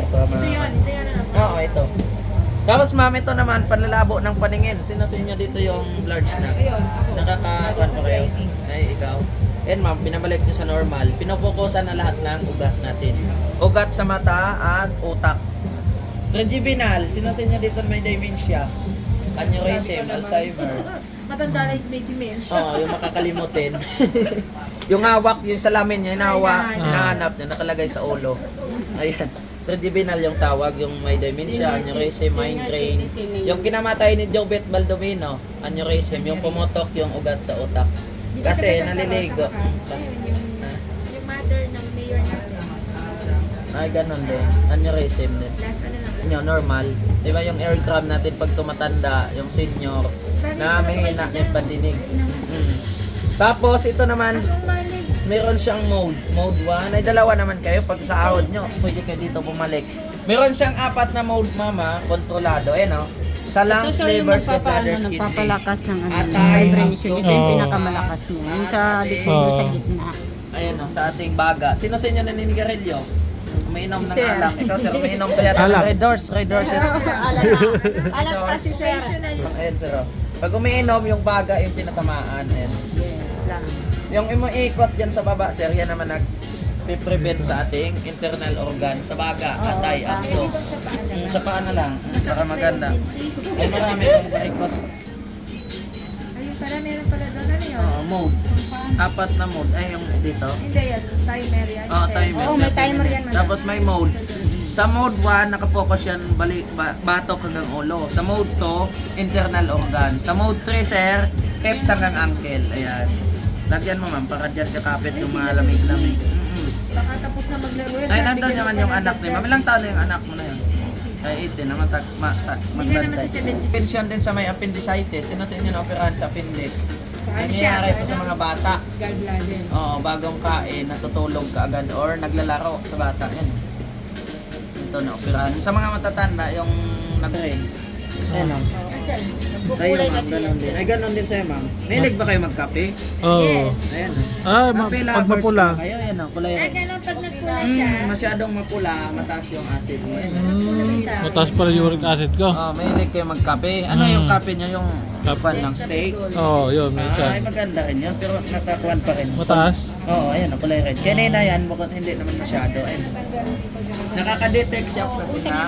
Ito yun na. Oo, ito. Tapos ma'am, ito naman, panlalabo ng paningin. Sino sa inyo dito yung large na? Ayun, ako. Nakakakuan pa kayo? Ay, ikaw. Yan ma'am, binabalik nyo sa normal. Pinopokusan na lahat ng ugat natin. Ugat sa mata at utak. Trigeminal, sino sa inyo dito may dementia? Aneurysm, Alzheimer. Matanda na may dementia. Oo, yung makakalimutin. Yung hawak, yung salamin niya, Ay, hinahanap niya, nakalagay sa ulo. Ayan. Trigeminal yung tawag, yung may dementia, aneurysm, migraine. Yung kinamatay ni Jobet Baldomino, aneurysm, yung pumutok yung ugat sa utak. Di ba Kasi taga Santa naliligo. Rosa ka? Ayun, yung mother ng mayor natin. Ay, ganun din. Aneurysm din. Last ano lang. Yung normal. Di ba yung aircraft natin pag tumatanda, yung senior, na may hina yung pandinig. Tapos ito naman, meron siyang mode 1. Ay dalawa naman kayo pag sa ahod nyo. Pwede kayo dito bumalik. Meron siyang 4 na mode mama, kontrolado. Ayan o. Sa lungs, livers, bladder, kidney. nagpapalakas ng Atay, vibration. Ito yung Oo. pinakamalakas mo. Yung sa likod Oo. sa gitna. Ayan o, sa ating baga. Sino sa inyo naninigarilyo? Umiinom ng Sir. alak. Ikaw sir, umiinom pa yata ng Alak. Red Doors. Red Doors. Alat pa si Sir. Ayan sir. Pag umiinom, yung baga yung tinatamaan. Ayan. Yes, lungs. Yung ikot dyan sa baba, sir, yan naman nag-prevent sa ating internal organ. Sa baga, atay, abdo. Sa paa na lang, para maganda. Ay, marami itong varicose. Ayun pala, meron pala doon. Ano yun? Mode. 4 na mode. Ay, yung dito. Hindi yan. Timer yan. Oo, timer. Oo, may 30 timer minutes. yan, madam. Tapos may mode. Sa mode 1, nakapokus yan batok hanggang ulo. Sa mode 2, internal organ. Sa mode 3, sir, peps hanggang ankle. Ayan. Lagyan mo ma'am, para dyan kakapit yung mga lamig-lamig. Baka tapos na maglaro yan. Ay, sabi nandun ko naman na yung pa anak ni ma'am. Ilang taon na yung anak mo na yun? Ay, 18 na magbantay. naman si 76. Pension din sa may appendicitis. Sino sa inyo na-operahan sa appendix? Sa ano siya? Nangyayari ito sa mga bata. Gallbladder. Oo, bagong kain, natutulog ka agad or naglalaro sa bata. Yan. Ito na-operahan. Sa mga matatanda, yung nag-rain. Ayan o. Kasi, Kayo nagkukulay ma'am, kasi. ganun din. Ay, ganun din sa'yo ma'am. Mahilig ba kayo magkape? Oo. Yes. Ayan o. Ay, Kape pag lovers mapula. ba kayo? Ayan o, kulay Ay, red. ganun pag nagpula siya. Masyadong mapula, mataas yung acid mo. Ayan. Mataas pala yung uric acid ko. Oh, mahilig kayo magkape. Ano yung kape niyo? Yung kapan ng steak? Oo, yun. May Ay, chance. maganda rin yun. Pero nasa kuwan pa rin. Mataas. Oo, ayan, kulay red. Kanina yan, mukhang hindi naman masyado. Ayun. Nakaka-detect siya kasi na